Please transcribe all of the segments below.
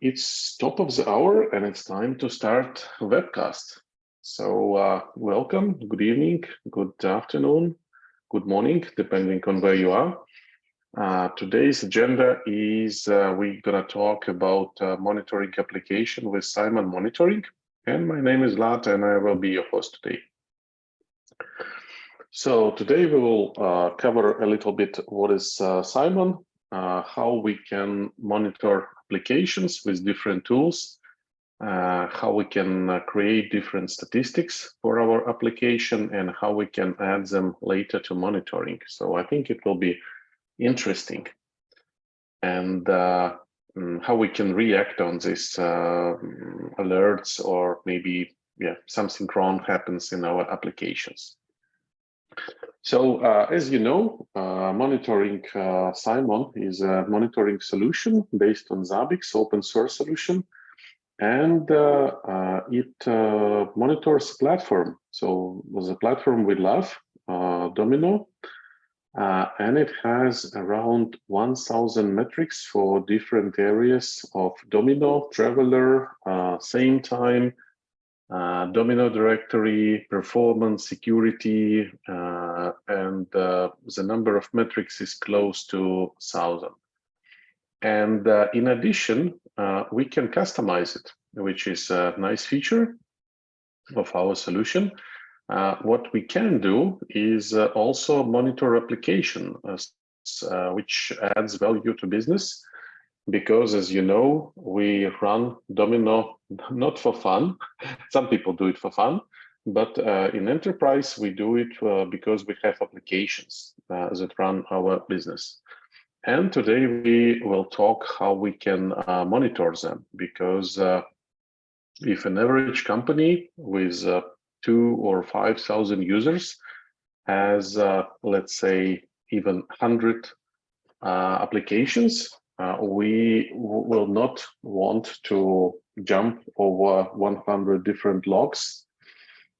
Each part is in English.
It's top of the hour and it's time to start a webcast. So welcome, good evening, good afternoon, good morning, depending on where you are. Today's agenda is we're going to talk about monitoring application with Simon Monitoring. And my name is Lat and I will be your host today. So today we will cover a little bit what is Simon, how we can monitor applications with different tools, how we can create different statistics for our application, and how we can add them later to monitoring. So I think it will be interesting. And how we can react on these alerts, or maybe something wrong happens in our applications. So as you know, monitoring Simon is a monitoring solution based on Zabbix open source solution, and it monitors platform. So it was a platform we love, Domino, and it has around 1,000 metrics for different areas of Domino, Traveler, same time, Domino directory, performance, security, and the number of metrics is close to 1,000. And in addition, we can customize it, which is a nice feature of our solution. What we can do is also monitor application, which adds value to business. Because as you know, we run Domino not for fun. Some people do it for fun, but in enterprise, we do it because we have applications that run our business. And today we will talk how we can monitor them, because if an average company with 2,000 or 5,000 users has, let's say, even 100 applications, we will not want to jump over 100 different logs.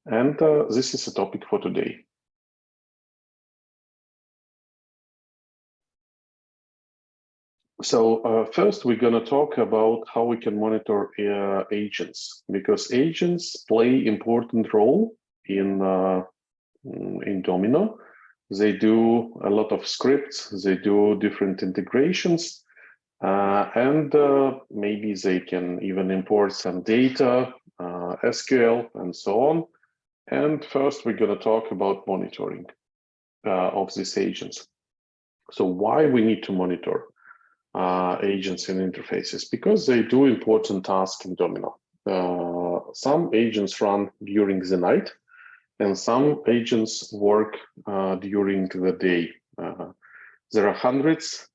And this is a topic for today. So first, we're going to talk about how we can monitor agents, because agents play important role in Domino. They do a lot of scripts, they do different integrations, and maybe they can even import some data, SQL, and so on. And first, we're going to talk about monitoring of these agents. So why we need to monitor agents and interfaces? Because they do important tasks in Domino. Some agents run during the night, and some agents work during the day. There are hundreds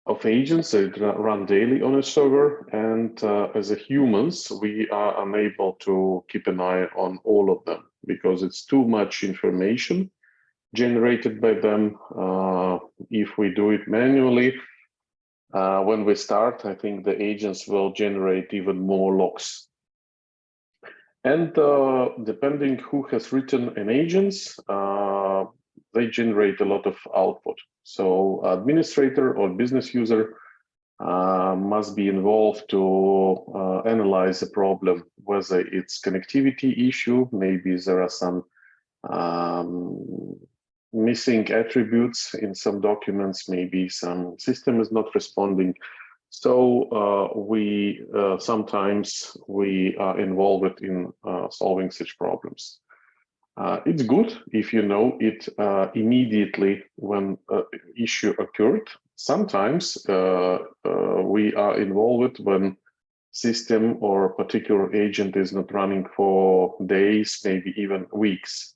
of agents that run daily on a server, and as a humans, we are unable to keep an eye on all of them because it's too much information generated by them. If we do it manually, when we start, I think the agents will generate even more logs. And depending who has written an agents, they generate a lot of output. So administrator or business user must be involved to analyze the problem, whether it's connectivity issue, maybe there are some missing attributes in some documents, maybe some system is not responding. So we sometimes we are involved in solving such problems. It's good if you know it immediately when issue occurred. Sometimes we are involved when system or particular agent is not running for days, maybe even weeks.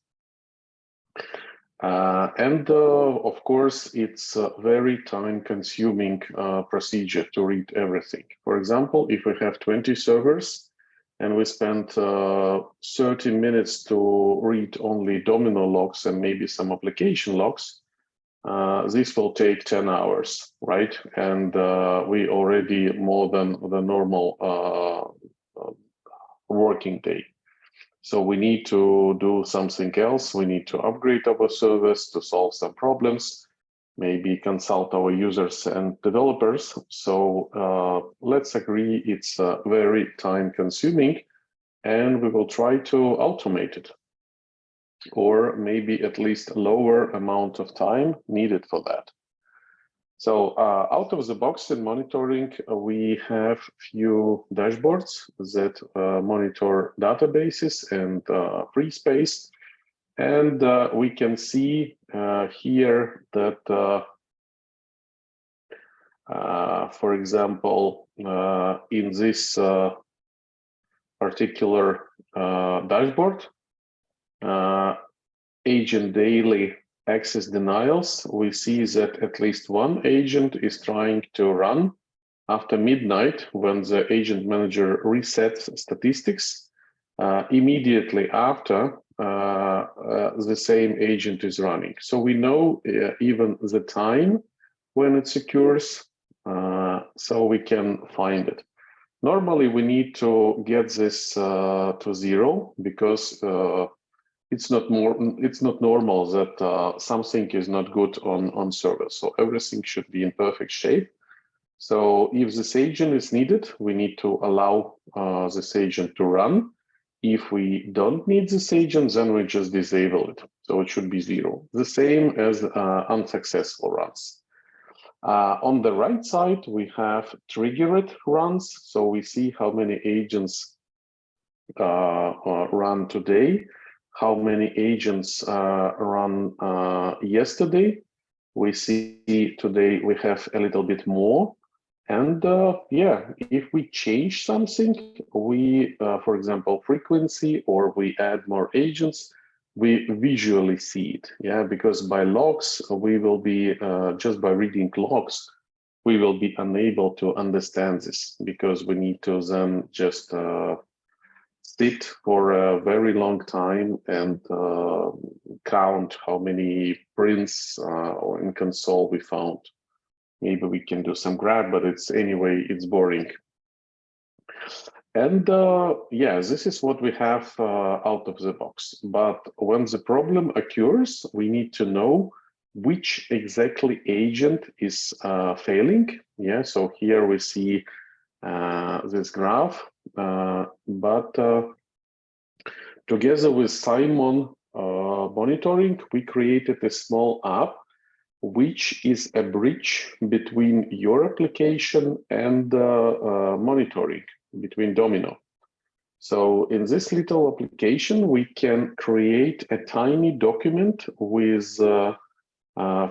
And of course, it's a very time-consuming procedure to read everything. For example, if we have 20 servers and we spend 30 minutes to read only Domino logs and maybe some application logs, this will take 10 hours, right? And we already more than the normal working day. So we need to do something else. We need to upgrade our service to solve some problems. maybe consult our users and developers. So let's agree it's very time consuming, and we will try to automate it, or maybe at least lower amount of time needed for that. So out of the box in monitoring, we have few dashboards that monitor databases and free space. And we can see here that, for example, in this particular dashboard, agent daily access denials, we see that at least one agent is trying to run after midnight when the agent manager resets statistics. Immediately after, the same agent is running. So we know even the time when it occurs, so we can find it. Normally, we need to get this to 0 because it's not normal that something is not good on server. So everything should be in perfect shape. So if this agent is needed, we need to allow this agent to run. If we don't need this agent, then we just disable it. So it should be 0. The same as unsuccessful runs. On the right side, we have triggered runs. So we see how many agents run today, how many agents run yesterday. We see today we have a little bit more. And yeah, if we change something, we, for example, frequency, or we add more agents, we visually see it. Yeah, because by logs, we will be, just by reading logs, we will be unable to understand this, because we need to then just sit for a very long time and count how many prints in console we found. Maybe we can do some graph, but it's boring. And yeah, this is what we have out of the box. But when the problem occurs, we need to know which exactly agent is failing. Yeah, so here we see this graph, but together with Simon monitoring, we created a small app which is a bridge between your application and monitoring, between Domino. So in this little application, we can create a tiny document with a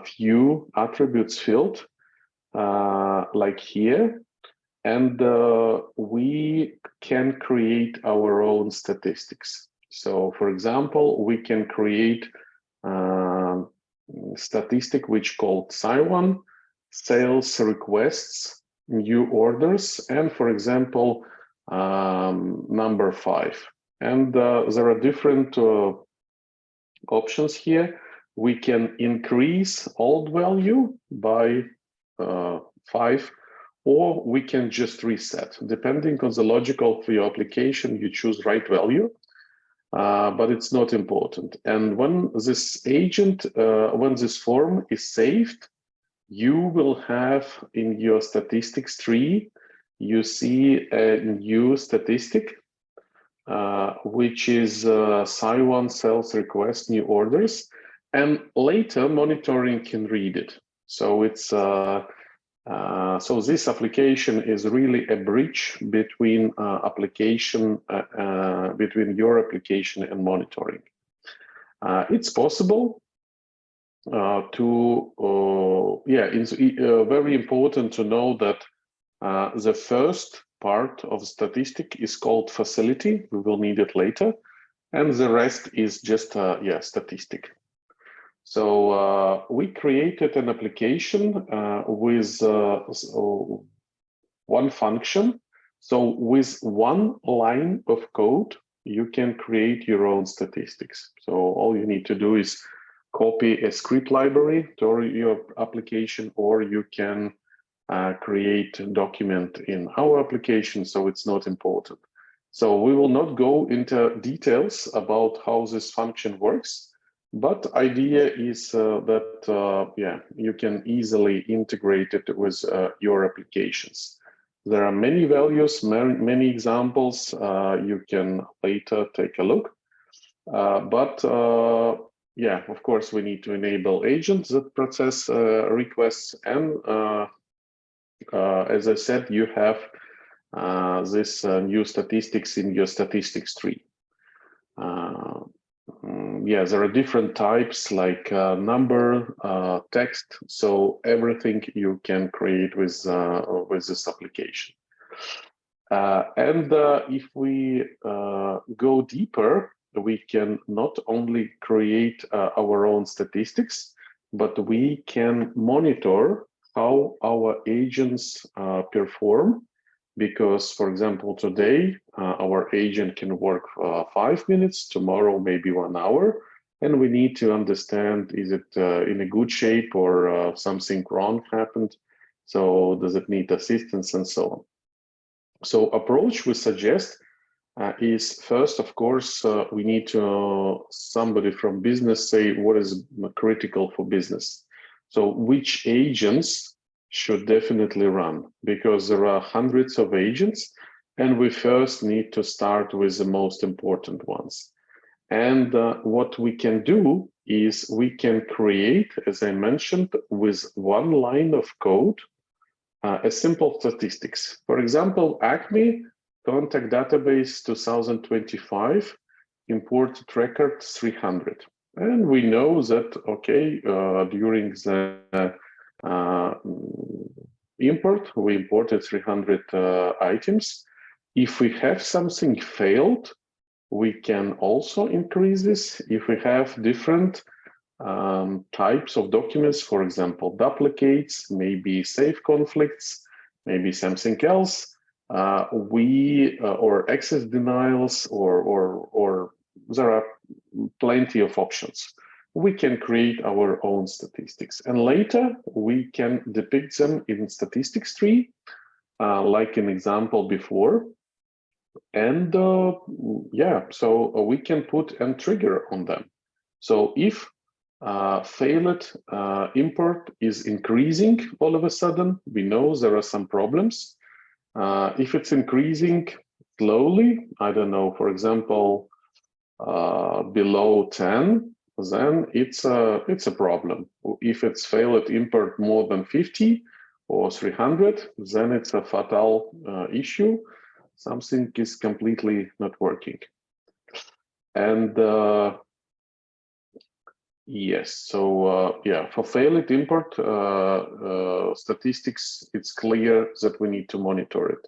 few attributes filled, like here, and we can create our own statistics. So for example, we can create statistic which called Sci1, sales requests, new orders, and for example, number 5. And there are different options here. We can increase old value by 5, or we can just reset. Depending on the logical for your application, you choose right value. But it's not important. And when this agent, when this form is saved, you will have in your statistics tree, you see a new statistic, which is Sci1 sales request new orders, and later monitoring can read it. So it's so this application is really a bridge between between your application and monitoring. It's possible it's very important to know that the first part of the statistic is called facility. We will need it later, and the rest is just statistic. So we created an application with one function. So with one line of code, you can create your own statistics. So all you need to do is copy a script library to your application, or you can create a document in our application, so it's not important. So we will not go into details about how this function works. But idea is that yeah, you can easily integrate it with your applications. There are many values, many examples. You can later take a look. But yeah, of course, we need to enable agents that process requests. And as I said, you have this new statistics in your statistics tree. Yeah, there are different types like number, text, so everything you can create with this application. And if we go deeper, we can not only create our own statistics, but we can monitor how our agents perform. Because, for example, today our agent can work 5 minutes, tomorrow maybe 1 hour, and we need to understand, is it in a good shape or something wrong happened? So does it need assistance and so on? So approach we suggest is first, of course, we need to somebody from business say what is critical for business. So which agents should definitely run, because there are hundreds of agents and we first need to start with the most important ones. And what we can do is we can create, as I mentioned, with one line of code, a simple statistics. For example, Acme contact database 2025 imported record 300, and we know that okay, during the import we imported 300 items. If we have something failed, we can also increase this. If we have different types of documents, for example, duplicates, maybe save conflicts, maybe something else, or access denials, or there are plenty of options. We can create our own statistics, and later we can depict them in statistics tree, like an example before. And yeah, so we can put a trigger on them. So if failed import is increasing all of a sudden, we know there are some problems. If it's increasing slowly, I don't know, for example, below 10, then it's a problem. If it's failed import more than 50 or 300, then it's a fatal issue. Something is completely not working. And yes, so yeah, for failed import statistics, it's clear that we need to monitor it.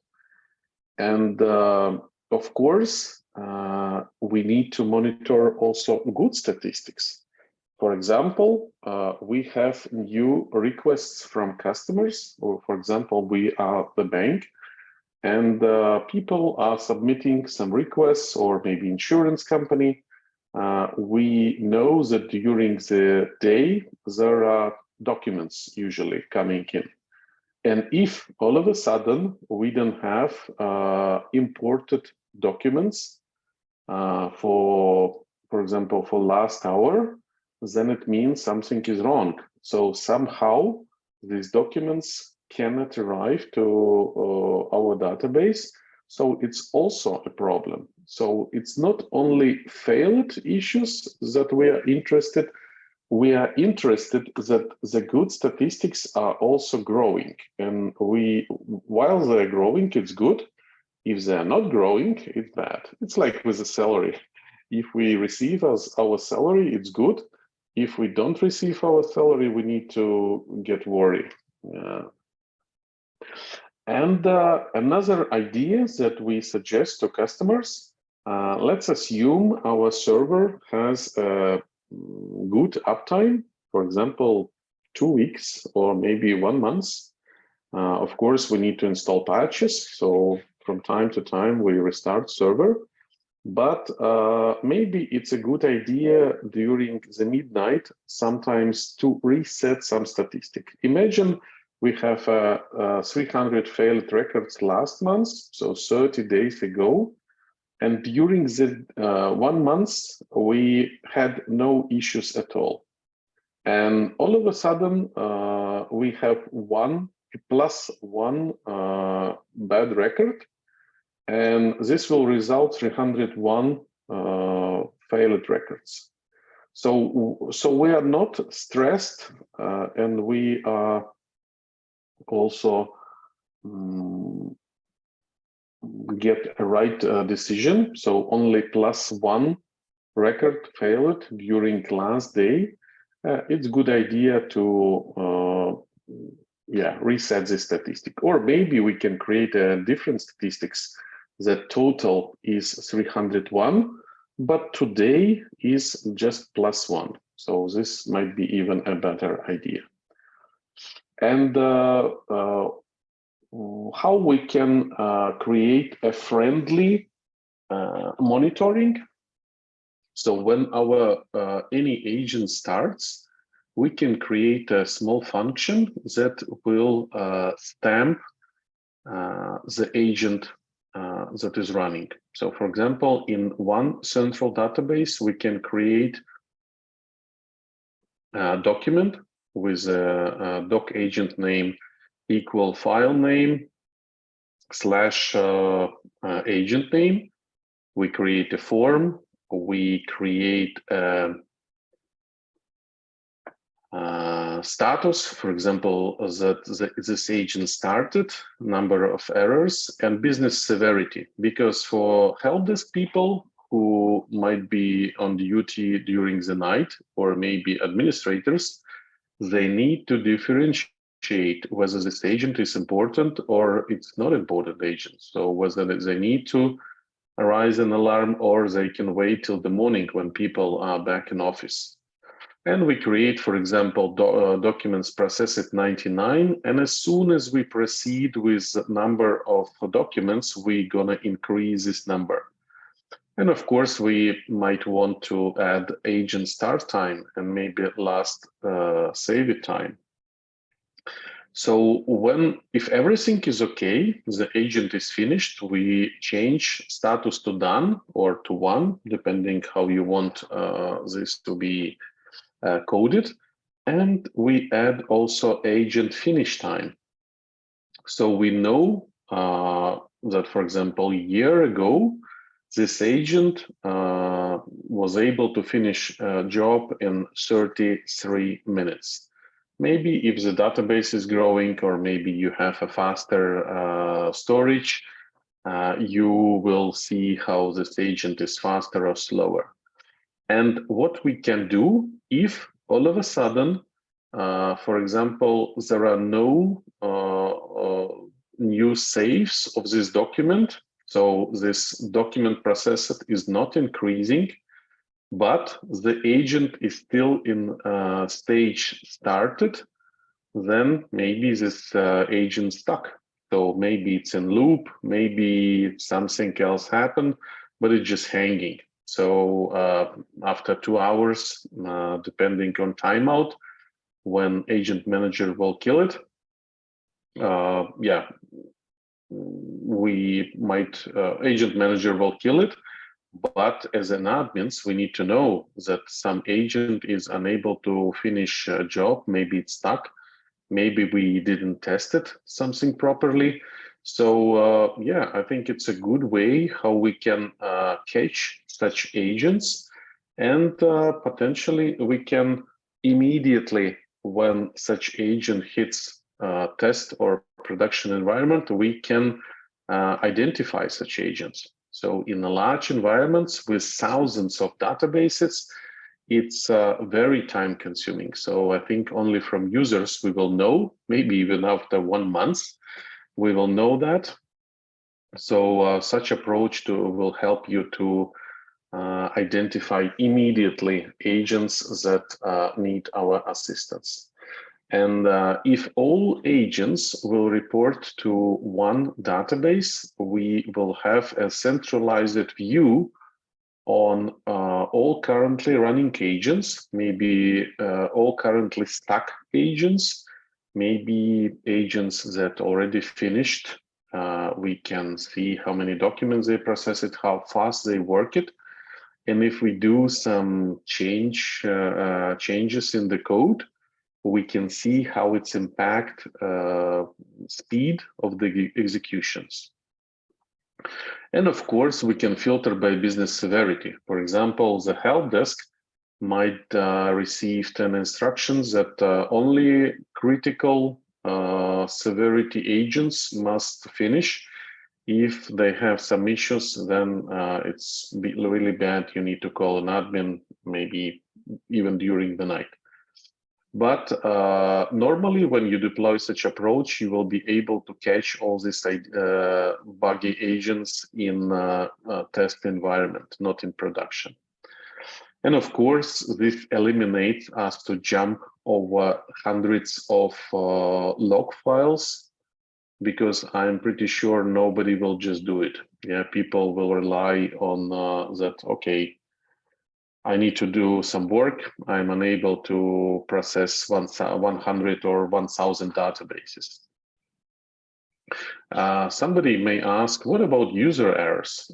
And of course, we need to monitor also good statistics. For example, we have new requests from customers, or for example, we are the bank, and people are submitting some requests, or maybe insurance company. We know that during the day, there are documents usually coming in. And if all of a sudden we don't have imported documents for example, for last hour, then it means something is wrong. So somehow these documents cannot arrive to our database. So it's also a problem. So it's not only failed issues that we are interested that the good statistics are also growing. And while they're growing, it's good. If they're not growing, it's bad. It's like with the salary. If we receive our salary, it's good. If we don't receive our salary, we need to get worried. And another idea that we suggest to customers, let's assume our server has a good uptime, for example, 2 weeks or maybe 1 month. Of course, we need to install patches. So from time to time, we restart server. But maybe it's a good idea during the midnight sometimes to reset some statistic. Imagine we have 300 failed records last month, so 30 days ago. And during the 1 month, we had no issues at all. And all of a sudden, we have +1 bad record, and this will result 301 failed records. So we are not stressed, and we are also get a right decision. So only +1 record failed during last day. It's a good idea to reset the statistic, or maybe we can create a different statistics. The total is 301, but today is just +1. So this might be even a better idea. And how we can create a friendly monitoring. So when our any agent starts, we can create a small function that will stamp the agent that is running. So for example, in one central database, we can create a document with a doc agent name equal file name / agent name. We create a form, we create a status, for example, that this agent started, number of errors, and business severity. Because for help desk people who might be on duty during the night, or maybe administrators, they need to differentiate whether this agent is important or it's not important agent. So whether they need to arise an alarm or they can wait till the morning when people are back in office. And we create, for example, documents process at 99. And as soon as we proceed with the number of documents, we're gonna increase this number. And of course, we might want to add agent start time and maybe last save it time. So if everything is okay, the agent is finished, we change status to done or to 1, depending how you want this to be coded. And we add also agent finish time. So we know that, for example, a year ago, this agent was able to finish a job in 33 minutes. Maybe if the database is growing, or maybe you have a faster storage, you will see how this agent is faster or slower. And what we can do if all of a sudden, for example, there are no new saves of this document, so this document processed is not increasing, but the agent is still in stage started, then maybe this agent stuck. So maybe it's in loop, maybe something else happened, but it's just hanging. So after 2 hours, depending on timeout, when agent manager will kill it, we might, agent manager will kill it. But as an admins, we need to know that some agent is unable to finish a job. Maybe it's stuck. Maybe we didn't test it something properly. So I think it's a good way how we can catch such agents, and potentially we can immediately, when such agent hits test or production environment, we can identify such agents. So in a large environments with thousands of databases, it's very time consuming. So I think only from users we will know, maybe even after 1 month, we will know that. So such approach will help you to identify immediately agents that need our assistance. And if all agents will report to one database, we will have a centralized view on all currently running agents, maybe all currently stuck agents, maybe agents that already finished we can see how many documents they process it, how fast they work it. And if we do some changes in the code, we can see how it's impact speed of the executions. And of course, we can filter by business severity. For example, the help desk might receive 10 instructions that only critical severity agents must finish. If they have some issues, then it's really bad. You need to call an admin, maybe even during the night. But normally, when you deploy such approach, you will be able to catch all these buggy agents in test environment, not in production. And of course, this eliminates us to jump over hundreds of log files, because I'm pretty sure nobody will just do it. Yeah, people will rely on that, okay, I need to do some work. I'm unable to process 100 or 1,000 databases. Somebody may ask, what about user errors?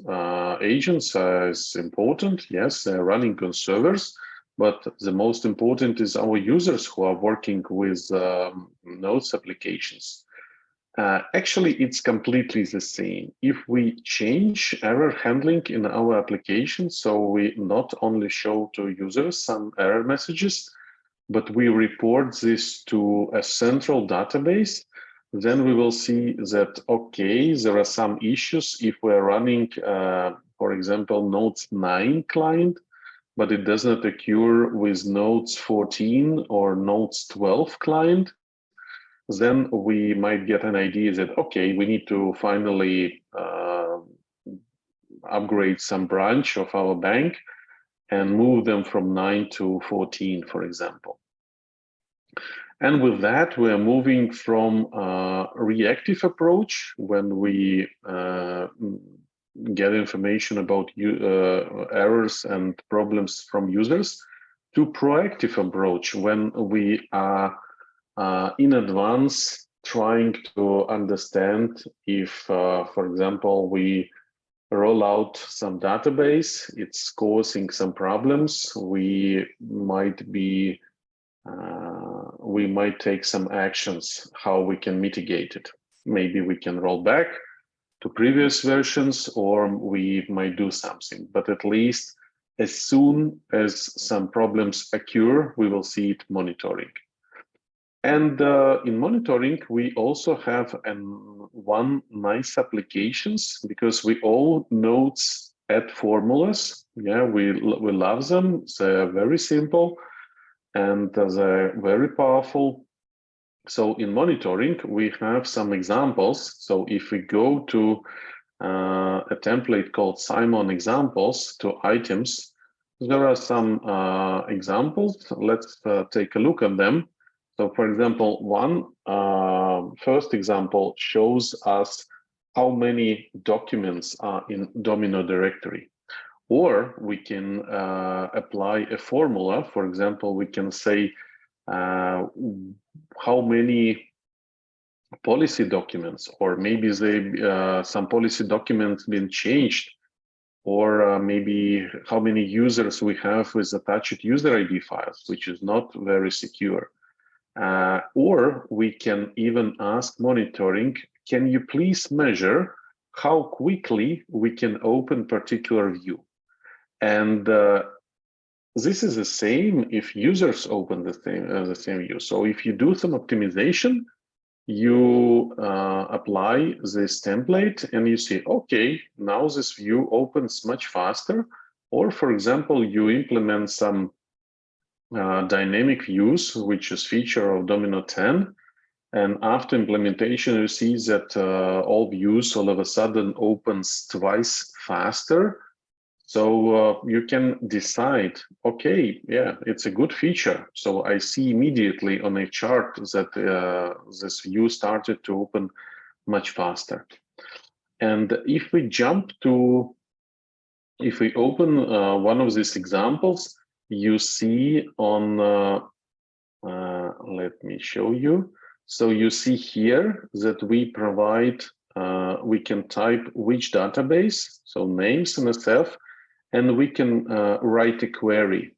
Agents is important. Yes, they're running on servers, but the most important is our users who are working with Nodes applications. Actually, it's completely the same. If we change error handling in our application, so we not only show to users some error messages, but we report this to a central database, then we will see that, okay, there are some issues if we're running, for example, Nodes 9 client, but it does not occur with Nodes 14 or Nodes 12 client. Then we might get an idea that, okay, we need to finally upgrade some branch of our bank and move them from 9 to 14, for example. And with that, we are moving from a reactive approach when we get information about errors and problems from users to proactive approach when we are in advance trying to understand if, for example, we roll out some database, it's causing some problems, we might take some actions, how we can mitigate it. Maybe we can roll back to previous versions, or we might do something, but at least as soon as some problems occur, we will see it monitoring. And in monitoring, we also have one nice applications, because we all nodes add formulas. Yeah, we love them. They're very simple and they're very powerful. So in monitoring, we have some examples. So if we go to a template called Simon examples to items, there are some examples. Let's take a look at them. So for example, first example shows us how many documents are in Domino directory. Or we can apply a formula. For example, we can say how many policy documents, or maybe some policy documents been changed, or maybe how many users we have with attached user ID files, which is not very secure. Or we can even ask monitoring, can you please measure how quickly we can open particular view? And this is the same if users open the same view. So if you do some optimization, you apply this template and you see, okay, now this view opens much faster. Or for example, you implement some dynamic views, which is feature of Domino 10. And after implementation, you see that all views all of a sudden opens twice faster. So you can decide, okay, yeah, it's a good feature. So I see immediately on a chart that this view started to open much faster. And if we open one of these examples, you see on, let me show you. So you see here that we provide we can type which database, so names in SF, and we can write a query.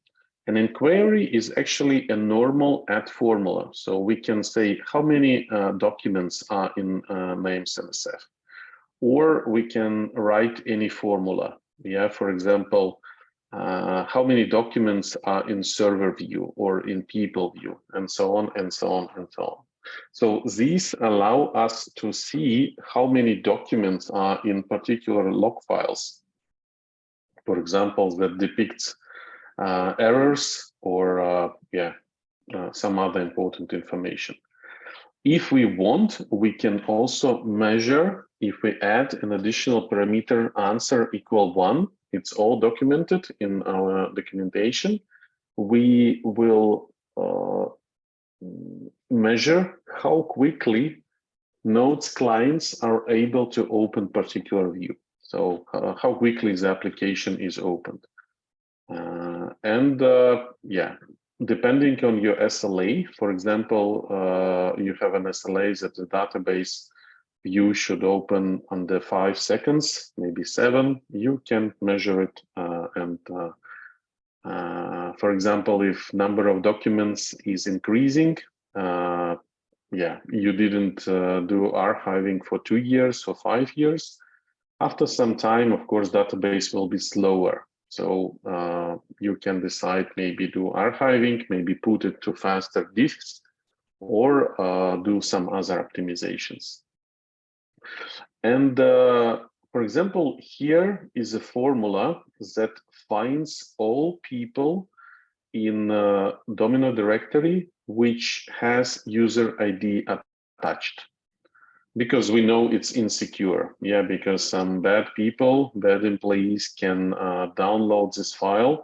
And in query is actually a normal add formula. So we can say how many documents are in names NSF, or we can write any formula. Yeah, for example, how many documents are in server view or in people view, and so on and so on and so on. So these allow us to see how many documents are in particular log files. For example, that depicts errors or some other important information. If we want, we can also measure if we add an additional parameter answer equal 1. It's all documented in our documentation. We will measure how quickly Node's clients are able to open particular view. So how quickly the application is opened. Depending on your SLA, for example, you have an SLA that the database view should open under 5 seconds, maybe 7, you can measure it. For example, if number of documents is increasing, you didn't do archiving for 2 years or 5 years. After some time, of course, database will be slower. So you can decide maybe do archiving, maybe put it to faster disks, or do some other optimizations. And for example, here is a formula that finds all people in Domino directory which has user ID attached, because we know it's insecure. Yeah, because some bad people, bad employees can download this file,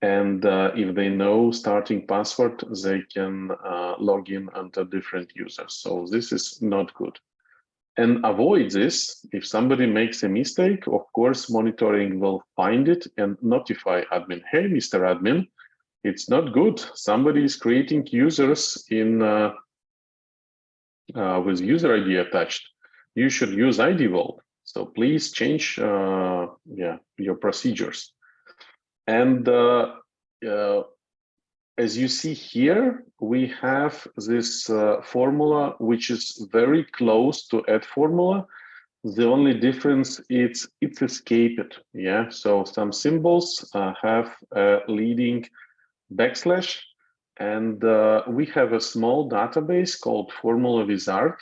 and if they know starting password, they can log in under different users. So this is not good. And avoid this, if somebody makes a mistake, of course, monitoring will find it and notify admin. Hey, Mr. Admin, it's not good. Somebody is creating users in with user ID attached. You should use ID Vault. So please change your procedures. And as you see here, we have this formula which is very close to add formula. The only difference is it's escaped. Yeah, so some symbols have a leading backslash, and we have a small database called Formula Wizard,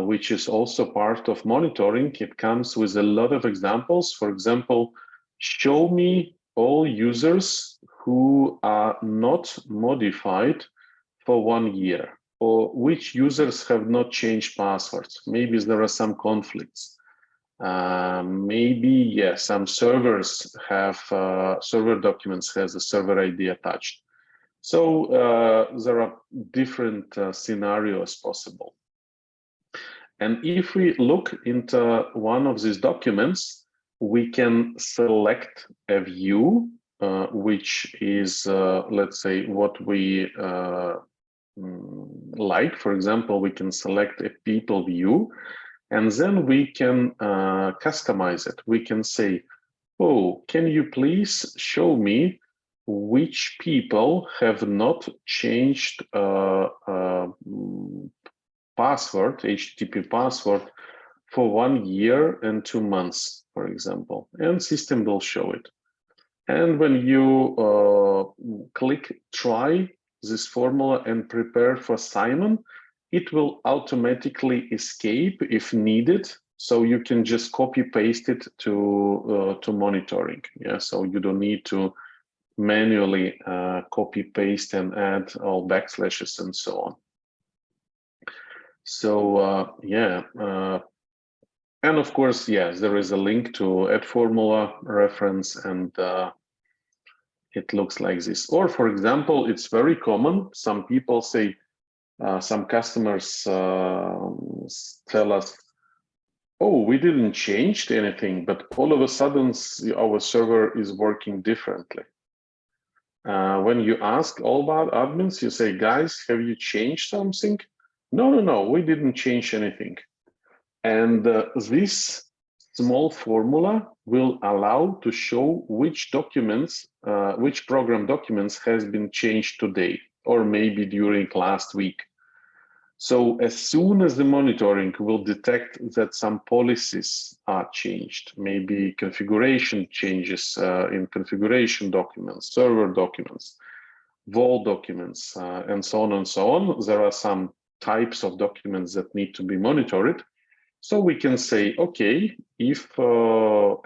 which is also part of monitoring. It comes with a lot of examples. For example, show me all users who are not modified for 1 year, or which users have not changed passwords. Maybe there are some conflicts. Maybe, some servers have server documents has a server ID attached. So there are different scenarios possible. And if we look into one of these documents, we can select a view, which is, let's say, what we like. For example, we can select a people view, and then we can customize it. We can say, oh, can you please show me which people have not changed password, HTTP password, for 1 year and 2 months, for example, and system will show it. And when you click try this formula and prepare for Simon, it will automatically escape if needed. So you can just copy paste it to monitoring. Yeah, so you don't need to manually copy paste and add all backslashes and so on. So and of course, yes, there is a link to add formula reference, and it looks like this. Or for example, it's very common. Some people say, some customers tell us, oh, we didn't change anything, but all of a sudden our server is working differently. When you ask all about admins, you say, guys, have you changed something? No, we didn't change anything. And this small formula will allow to show which documents, which program documents has been changed today, or maybe during last week. So as soon as the monitoring will detect that some policies are changed, maybe configuration changes in configuration documents, server documents, vault documents, and so on and so on, there are some types of documents that need to be monitored. So we can say, okay, if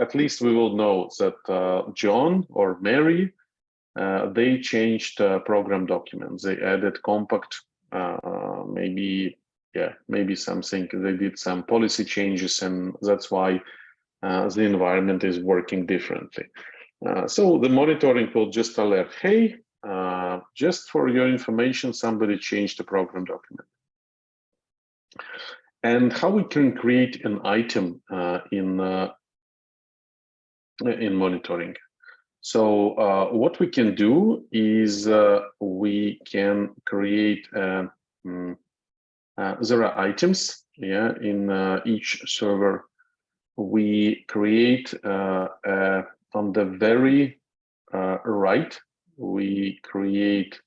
at least we will know that John or Mary, they changed program documents, they added compact, maybe something, they did some policy changes, and that's why the environment is working differently. So the monitoring will just alert, hey, just for your information, somebody changed the program document. And how we can create an item in monitoring. So what we can do is we can create, there are items, yeah, in each server. We create on the very right, we click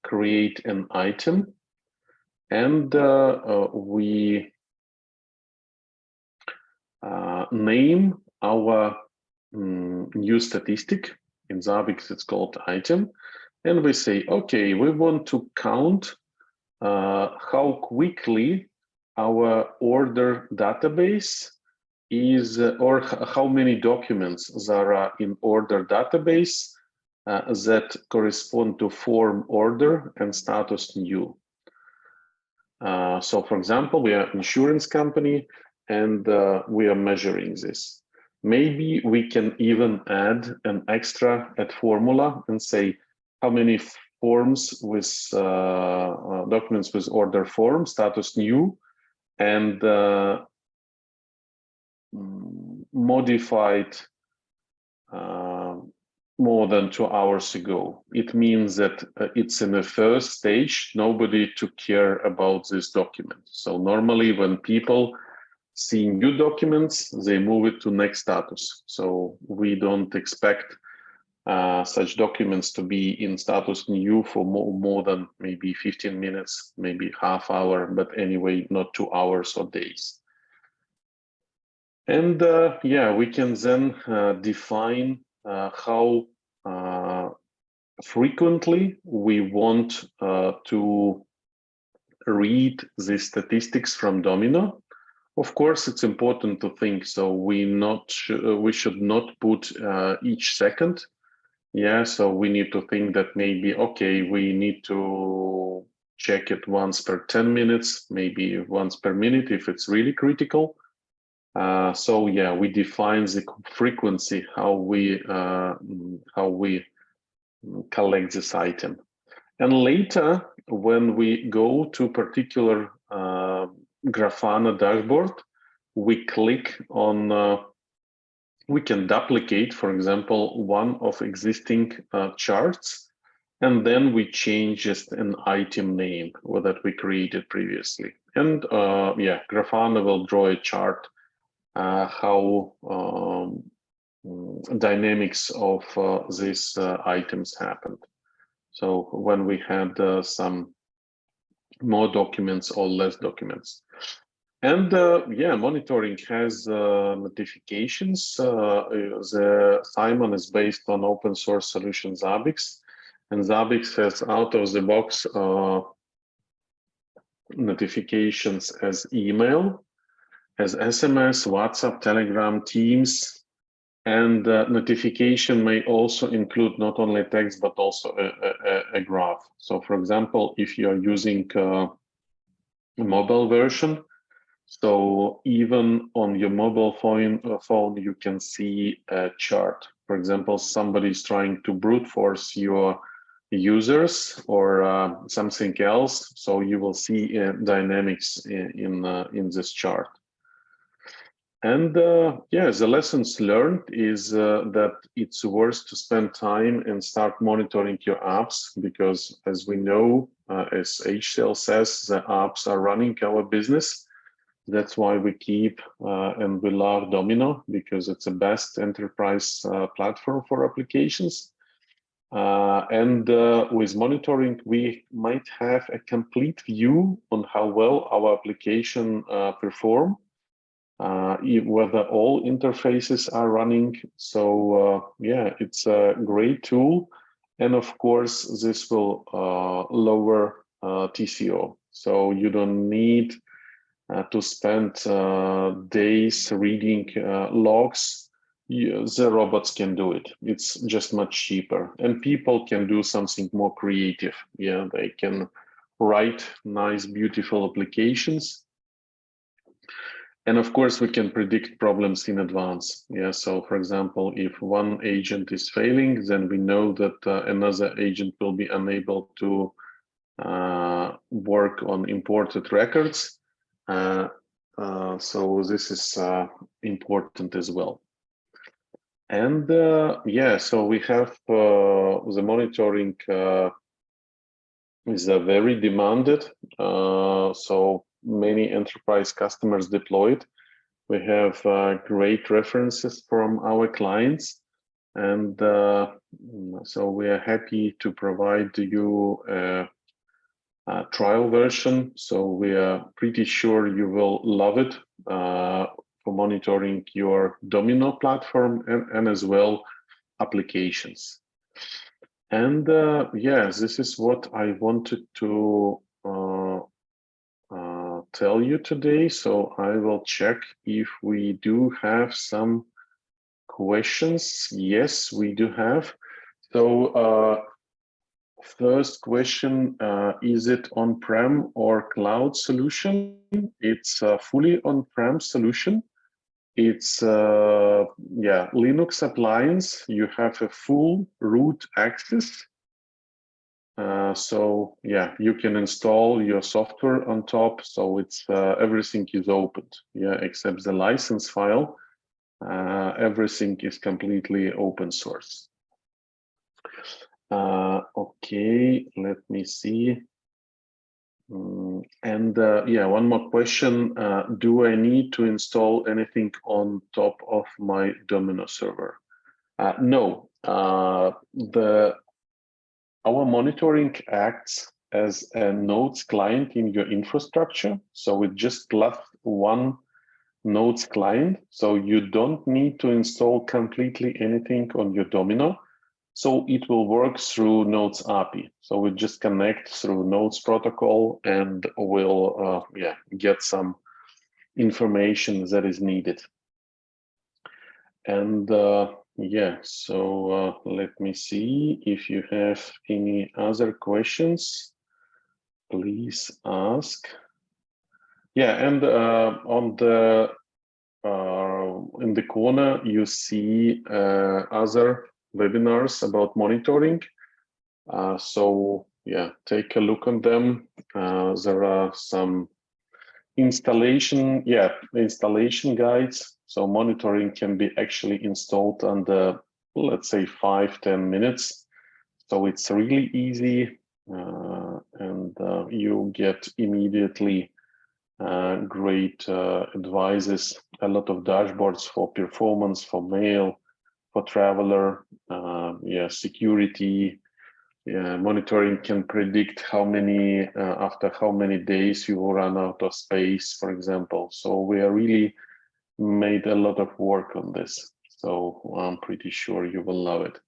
create an item, and we name our new statistic. In Zabbix, it's called item. And we say, okay, we want to count how quickly our order database is, or how many documents there are in order database that correspond to form order and status new. So for example, we are an insurance company and we are measuring this. Maybe we can even add an extra at formula and say how many forms with documents with order form, status new, and modified more than 2 hours ago. It means that it's in the first stage, nobody took care about this document. So normally when people see new documents, they move it to next status. So we don't expect such documents to be in status new for more than maybe 15 minutes, maybe half hour, but anyway, not 2 hours or days. And yeah, we can then define how frequently we want to read the statistics from Domino. Of course, it's important to think, so we should not put each second. Yeah, so we need to think that maybe, okay, we need to check it once per 10 minutes, maybe once per minute if it's really critical. So yeah, we define the frequency, how we collect this item. And later, when we go to particular Grafana dashboard, we click on, we can duplicate, for example, one of existing charts, and then we change just an item name that we created previously. And yeah, Grafana will draw a chart how dynamics of these items happened. So when we had some more documents or less documents. And yeah, monitoring has notifications. The Simon is based on open source solution Zabbix, and Zabbix has out of the box notifications as email, as SMS, WhatsApp, Telegram, Teams, and notification may also include not only text, but also a graph. So for example, if you're using a mobile version, so even on your mobile phone, you can see a chart. For example, somebody is trying to brute force your users or something else. So you will see dynamics in this chart. And yeah, the lessons learned is that it's worth to spend time and start monitoring your apps, because as we know, as HCL says, the apps are running our business. That's why we keep and we love Domino, because it's the best enterprise platform for applications. And with monitoring, we might have a complete view on how well our application perform, whether all interfaces are running. So yeah, it's a great tool. And of course, this will lower TCO. So you don't need to spend days reading logs. The robots can do it. It's just much cheaper, and people can do something more creative. Yeah, they can write nice, beautiful applications. And of course, we can predict problems in advance. Yeah, so for example, if one agent is failing, then we know that another agent will be unable to work on imported records. So this is important as well. And yeah, so we have the monitoring is very demanded. So many enterprise customers deploy it. We have great references from our clients. And so we are happy to provide you trial version. So we are pretty sure you will love it for monitoring your Domino platform and as well applications. And yeah, this is what I wanted to tell you today. So I will check if we do have some questions. Yes, we do have. So first question, is it on-prem or cloud solution? It's a fully on-prem solution. It's yeah, Linux appliance. You have a full root access. So yeah, you can install your software on top. So it's everything is opened. Yeah, except the license file. Everything is completely open source. Okay, let me see. And yeah, one more question. Do I need to install anything on top of my Domino server? No. Our monitoring acts as a nodes client in your infrastructure. So it just left one nodes client. So you don't need to install completely anything on your Domino. So it will work through Nodes API. So we just connect through Nodes protocol and we'll yeah, get some information that is needed. And yeah, so let me see if you have any other questions, please ask. Yeah, and on the in the corner, you see other webinars about monitoring. So yeah, take a look on them. There are some installation guides. So monitoring can be actually installed under, let's say, 5-10 minutes. So it's really easy, and you get immediately great advices, a lot of dashboards for performance, for mail, for traveler, yeah, security. Yeah, monitoring can predict how many, after how many days you will run out of space, for example. So we are really made a lot of work on this. So I'm pretty sure you will love it.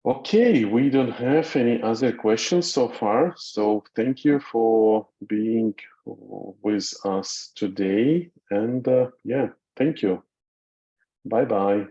Okay, we don't have any other questions so far. So thank you for being with us today. And yeah, thank you. Bye-bye.